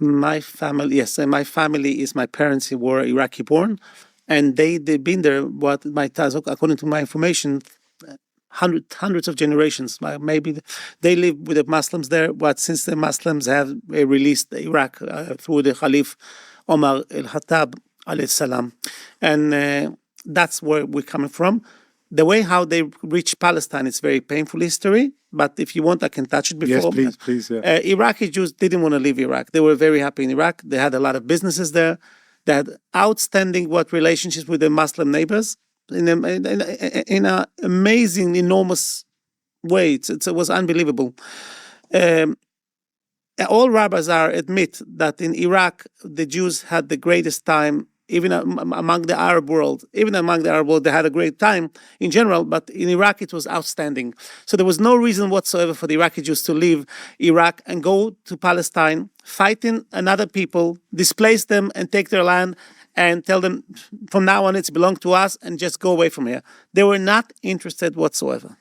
My family, yes, and my family is my parents who were Iraqi born, and they've been there. What my according to my information, hundreds of generations. Maybe they live with the Muslims there, but since the Muslims have released Iraq through the Caliph Omar al-Khattab alayhi salam, and that's where we're coming from. The way how they reached Palestine is very painful history, but if you want, I can touch it before. Yes, please. Yeah. Iraqi Jews didn't want to leave Iraq. They were very happy in Iraq. They had a lot of businesses there. They had outstanding relationships with their Muslim neighbors in an amazing, enormous way. It was unbelievable. All rabbis admit that in Iraq, the Jews had the greatest time, even among the Arab world. Even among the Arab world, they had a great time in general, but in Iraq, it was outstanding. So there was no reason whatsoever for the Iraqi Jews to leave Iraq and go to Palestine, fighting another people, displace them and take their land and tell them, from now on, it's belong to us and just go away from here. They were not interested whatsoever.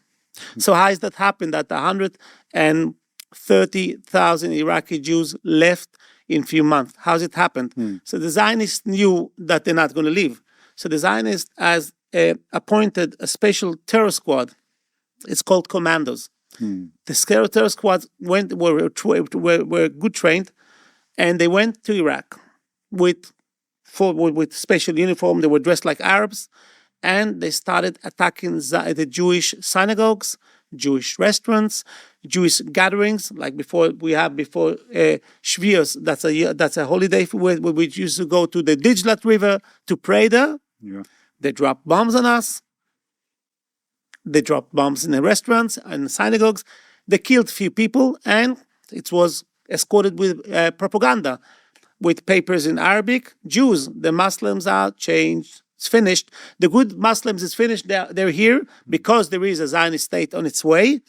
So how has that happened that 130,000 Iraqi Jews left in a few months? How's it happened? So the Zionists knew that they're not going to leave. So the Zionists has appointed a special terror squad. It's called commandos. The terror squads were good trained, and they went to Iraq with special uniform. They were dressed like Arabs, and they started attacking the Jewish synagogues, Jewish restaurants, Jewish gatherings, like before Shvius. That's a holiday where we used to go to the Dijlat River to pray there. Yeah. They dropped bombs on us. They dropped bombs in the restaurants and synagogues. They killed a few people, and it was escorted with propaganda, with papers in Arabic. Jews, the Muslims are changed. It's finished. The good Muslims is finished. They're here because there is a Zionist state on its way.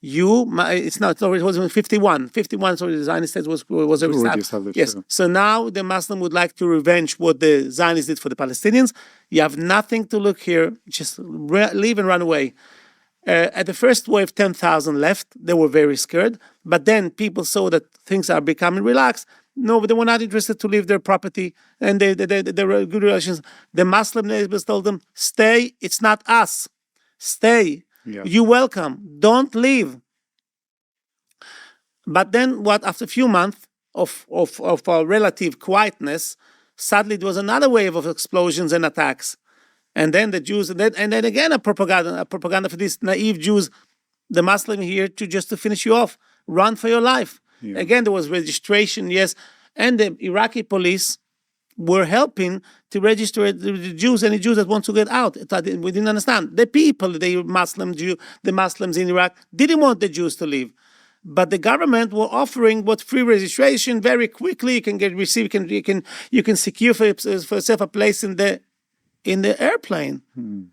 It was in 51. 51, so the Zionist state was already established. Yes. Yeah. So now the Muslim would like to revenge what the Zionists did for the Palestinians. You have nothing to look here. Just leave and run away. At the first wave, 10,000 left. They were very scared. But then people saw that things are becoming relaxed. No, but they were not interested to leave their property, and they were good relations. The Muslim neighbors told them, stay, it's not us. Stay. Yeah. You're welcome. Don't leave. But then after a few months of relative quietness, suddenly there was another wave of explosions and attacks. And then the Jews, and then again a propaganda for these naive Jews, the Muslim here just to finish you off. Run for your life. Yeah. Again, there was registration, yes. And the Iraqi police were helping to register the Jews, any Jews that want to get out. We didn't understand. The people, the Muslims in Iraq didn't want the Jews to leave. But the government were offering free registration very quickly. You can you can secure for yourself a place in the airplane.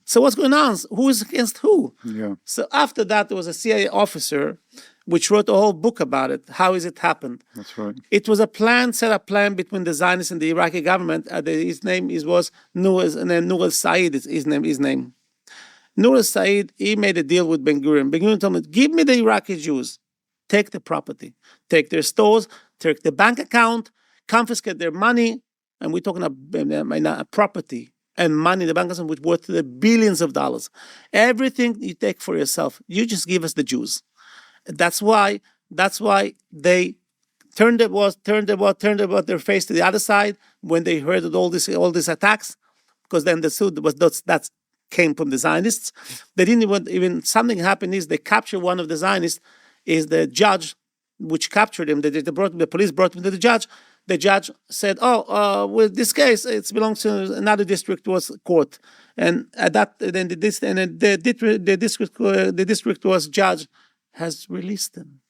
So what's going on? Who is against who? Yeah. So after that, there was a CIA officer which wrote a whole book about it. How has it happened? That's right. It was a set up plan between the Zionists and the Iraqi government. His name was Nur al-Said. His name. Nur al-Said, he made a deal with Ben Gurion. Ben Gurion told him, give me the Iraqi Jews. Take the property. Take their stores. Take the bank account. Confiscate their money. And we're talking about property and money in the bank account, which worth the billions of dollars. Everything you take for yourself. You just give us the Jews. That's why they turned their face to the other side when they heard of all these attacks, because then the suit that came from the Zionists. They didn't even something happened is they captured one of the Zionists, is the judge which captured him. The police brought him to the judge. The judge said, with this case, it belongs to another district court, and at that then the district was judge has released them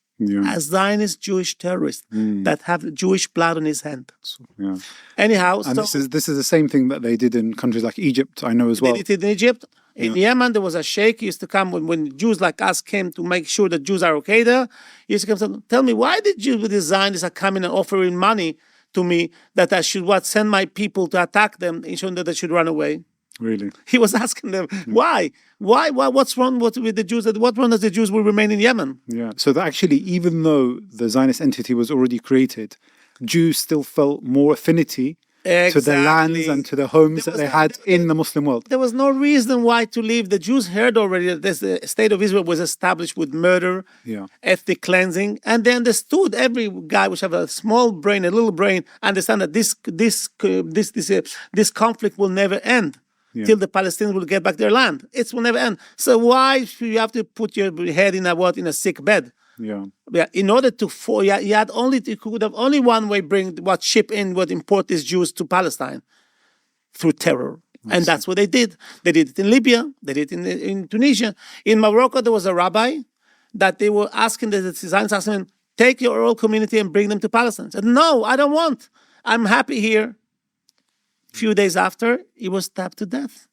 as Zionist Jewish terrorists that have Jewish blood on his hand. Yeah. Anyhow, and this is the same thing that they did in countries like Egypt, I know as well. They did it in Egypt. In Yemen, there was a sheikh who used to come when Jews like us came to make sure that Jews are okay there. He used to come and tell me, why did Jews with the Zionists are coming and offering money to me that I should send my people to attack them, ensuring that they should run away? Really? He was asking them, why? What's wrong with the Jews? What wrong that the Jews will remain in Yemen? Yeah. So that actually, even though the Zionist entity was already created, Jews still felt more affinity to the lands and to the homes that they had in the Muslim world. There was no reason why to leave. The Jews heard already that the state of Israel was established with murder, ethnic cleansing, and they understood. Every guy which have a small brain, a little brain, understand that this conflict will never end till the Palestinians will get back their land. It will never end. So why should you have to put your head in a sick bed? Yeah. In order to, you could have only one way import these Jews to Palestine, through terror. And that's what they did. They did it in Libya. They did it in Tunisia. In Morocco, there was a rabbi that they were asking the Zionists, take your oral community and bring them to Palestine. He said, no, I don't want. I'm happy here. A few days after, he was stabbed to death.